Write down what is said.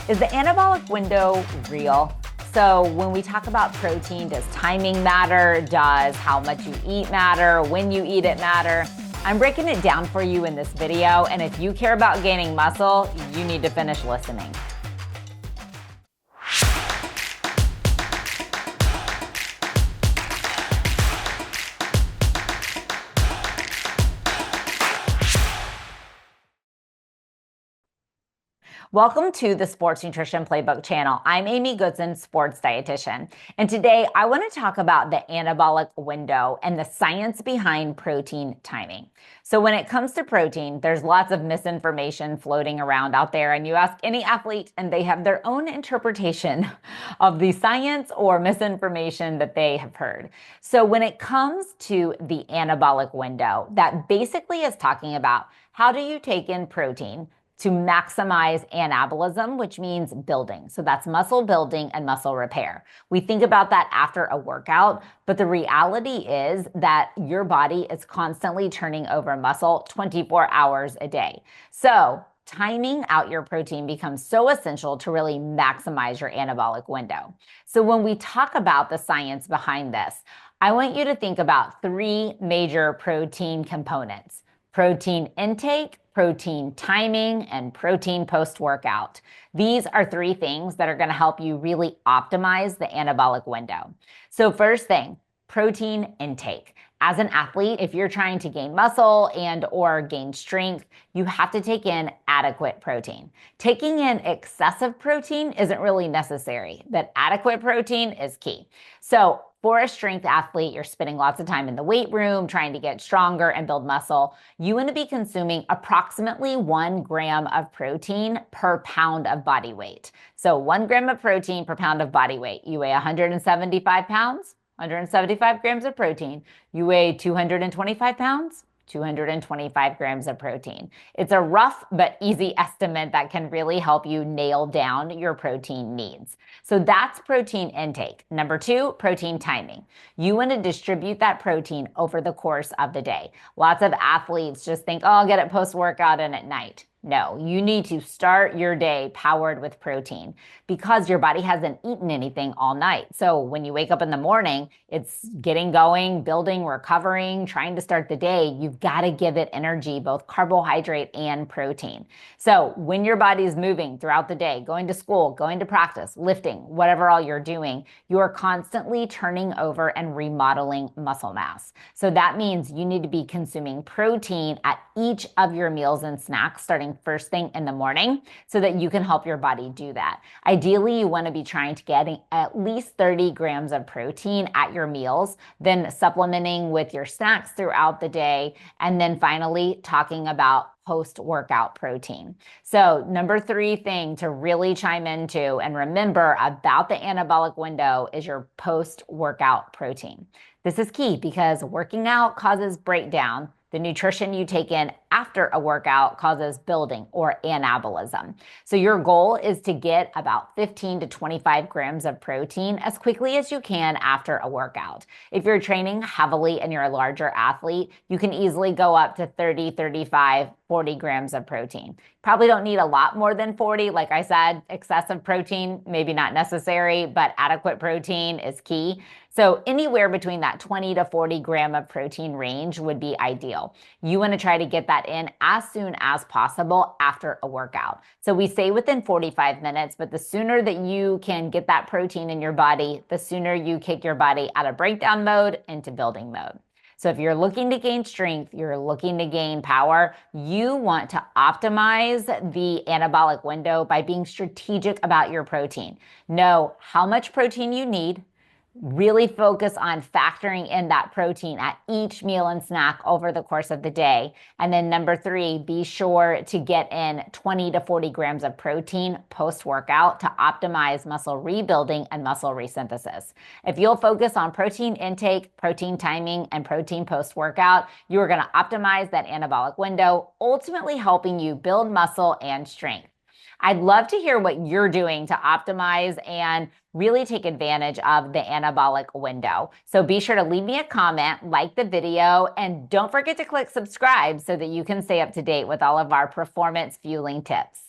Is the anabolic window real? So when we talk about protein, does timing matter? Does how much you eat matter? When you eat it matter? I'm breaking it down for you in this video, and if you care about gaining muscle, you need to finish listening. Welcome to the Sports Nutrition Playbook channel. I'm Amy Goodson, sports dietitian. And today I want to talk about the anabolic window and the science behind protein timing. So when it comes to protein, there's lots of misinformation floating around out there, and you ask any athlete and they have their own interpretation of the science or misinformation that they have heard. So when it comes to the anabolic window, that basically is talking about how do you take in protein to maximize anabolism, which means building. So that's muscle building and muscle repair. We think about that after a workout, but the reality is that your body is constantly turning over muscle 24 hours a day. So timing out your protein becomes so essential to really maximize your anabolic window. So when we talk about the science behind this, I want you to think about three major protein components: protein intake, protein timing, and protein post-workout. These are three things that are going to help you really optimize the anabolic window. So first thing, protein intake. As an athlete, if you're trying to gain muscle and or gain strength, you have to take in adequate protein. Taking in excessive protein isn't really necessary, but adequate protein is key. So for a strength athlete, you're spending lots of time in the weight room trying to get stronger and build muscle. You want to be consuming approximately 1 gram of protein per pound of body weight. So 1 gram of protein per pound of body weight. You weigh 175 pounds, 175 grams of protein. You weigh 225 pounds, 225 grams of protein. It's a rough but easy estimate that can really help you nail down your protein needs. So that's protein intake. Number two, protein timing. You want to distribute that protein over the course of the day. Lots of athletes just think, oh, I'll get it post-workout and at night. No, you need to start your day powered with protein because your body hasn't eaten anything all night. So when you wake up in the morning, it's getting going, building, recovering, trying to start the day. You've got to give it energy, both carbohydrate and protein. So when your body is moving throughout the day, going to school, going to practice, lifting, whatever all you're doing, you are constantly turning over and remodeling muscle mass. So that means you need to be consuming protein at each of your meals and snacks starting first thing in the morning so that you can help your body do that. Ideally, you want to be trying to get at least 30 grams of protein at your meals, then supplementing with your snacks throughout the day, and then finally talking about post-workout protein. So number three thing to really chime into and remember about the anabolic window is your post-workout protein. This is key because working out causes breakdown. The nutrition you take in after a workout causes building or anabolism. So your goal is to get about 15 to 25 grams of protein as quickly as you can after a workout. If you're training heavily and you're a larger athlete, you can easily go up to 30, 35, 40 grams of protein. Probably don't need a lot more than 40. Like I said, excessive protein, maybe not necessary, but adequate protein is key. So anywhere between that 20 to 40 gram of protein range would be ideal. You want to try to get that in as soon as possible after a workout. So we say within 45 minutes, but the sooner that you can get that protein in your body, the sooner you kick your body out of breakdown mode into building mode. So if you're looking to gain strength, you're looking to gain power, you want to optimize the anabolic window by being strategic about your protein. Know how much protein you need. Really focus on factoring in that protein at each meal and snack over the course of the day. And then number three, be sure to get in 20 to 40 grams of protein post-workout to optimize muscle rebuilding and muscle resynthesis. If you'll focus on protein intake, protein timing, and protein post-workout, you are going to optimize that anabolic window, ultimately helping you build muscle and strength. I'd love to hear what you're doing to optimize and really take advantage of the anabolic window. So be sure to leave me a comment, like the video, and don't forget to click subscribe so that you can stay up to date with all of our performance fueling tips.